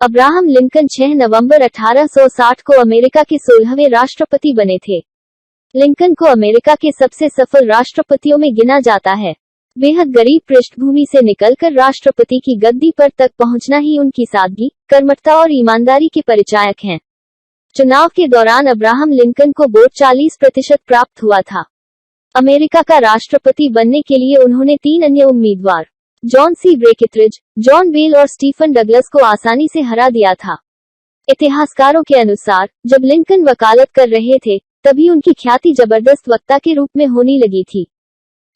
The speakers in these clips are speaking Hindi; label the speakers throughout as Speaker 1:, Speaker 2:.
Speaker 1: अब्राहम लिंकन 6 नवंबर 1860 को अमेरिका के 16वें राष्ट्रपति बने थे। लिंकन को अमेरिका के सबसे सफल राष्ट्रपतियों में गिना जाता है। बेहद गरीब पृष्ठभूमि से निकलकर राष्ट्रपति की गद्दी पर तक पहुंचना ही उनकी सादगी, कर्मठता और ईमानदारी के परिचायक हैं। चुनाव के दौरान अब्राहम लिंकन को वोट 40% प्राप्त हुआ था। अमेरिका का राष्ट्रपति बनने के लिए उन्होंने 3 अन्य उम्मीदवार जॉन सी ब्रेकिटरिज, जॉन बेल और स्टीफन डगलस को आसानी से हरा दिया था। इतिहासकारों के अनुसार जब लिंकन वकालत कर रहे थे तभी उनकी ख्याति जबरदस्त वक्ता के रूप में होने लगी थी।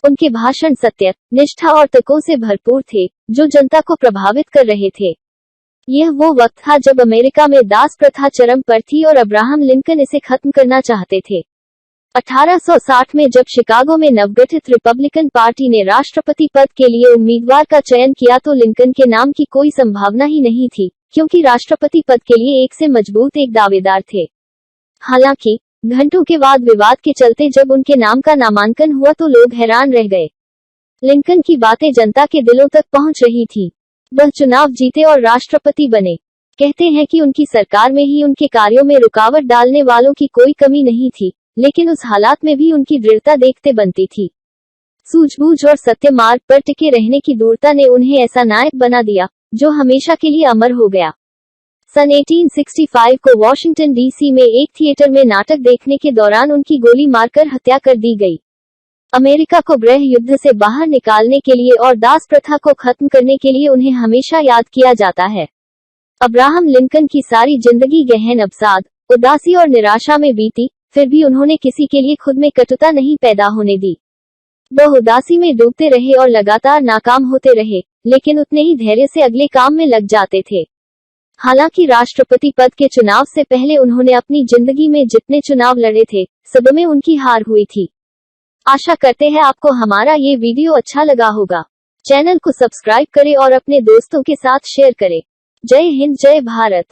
Speaker 1: उनके भाषण सत्य, निष्ठा और तर्कों से भरपूर थे, जो जनता को प्रभावित कर रहे थे। यह वो वक्त था जब अमेरिका में दास प्रथा चरम पर थी और अब्राहम लिंकन इसे खत्म करना चाहते थे। 1860 में जब शिकागो में नवगठित रिपब्लिकन पार्टी ने राष्ट्रपति पद के लिए उम्मीदवार का चयन किया तो लिंकन के नाम की कोई संभावना ही नहीं थी, क्योंकि राष्ट्रपति पद के लिए एक से मजबूत एक दावेदार थे। हालांकि घंटों के वाद विवाद के चलते जब उनके नाम का नामांकन हुआ तो लोग हैरान रह गए। लिंकन की बातें जनता के दिलों तक पहुंच रही थी। वह चुनाव जीते और राष्ट्रपति बने। कहते हैं कि उनकी सरकार में ही उनके कार्यों में रुकावट डालने वालों की कोई कमी नहीं थी, लेकिन उस हालात में भी उनकी दृढ़ता देखते बनती थी। सूझबूझ और सत्य मार्ग पर टिके रहने की दूरता ने उन्हें ऐसा नायक बना दिया जो हमेशा के लिए अमर हो गया। सन 1865 को वॉशिंगटन डीसी में एक थिएटर में नाटक देखने के दौरान उनकी गोली मारकर हत्या कर दी गई। अमेरिका को गृह युद्ध से बाहर निकालने के लिए और दास प्रथा को खत्म करने के लिए उन्हें हमेशा याद किया जाता है। अब्राहम लिंकन की सारी जिंदगी गहन अवसाद, उदासी और निराशा में बीती, फिर भी उन्होंने किसी के लिए खुद में कटुता नहीं पैदा होने दी। वह उदासी में डूबते रहे और लगातार नाकाम होते रहे, लेकिन उतने ही धैर्य से अगले काम में लग जाते थे। हालांकि राष्ट्रपति पद के चुनाव से पहले उन्होंने अपनी जिंदगी में जितने चुनाव लड़े थे, सब में उनकी हार हुई थी। आशा करते हैं आपको हमारा ये वीडियो अच्छा लगा होगा। चैनल को सब्सक्राइब करें और अपने दोस्तों के साथ शेयर करें। जय हिंद, जय भारत।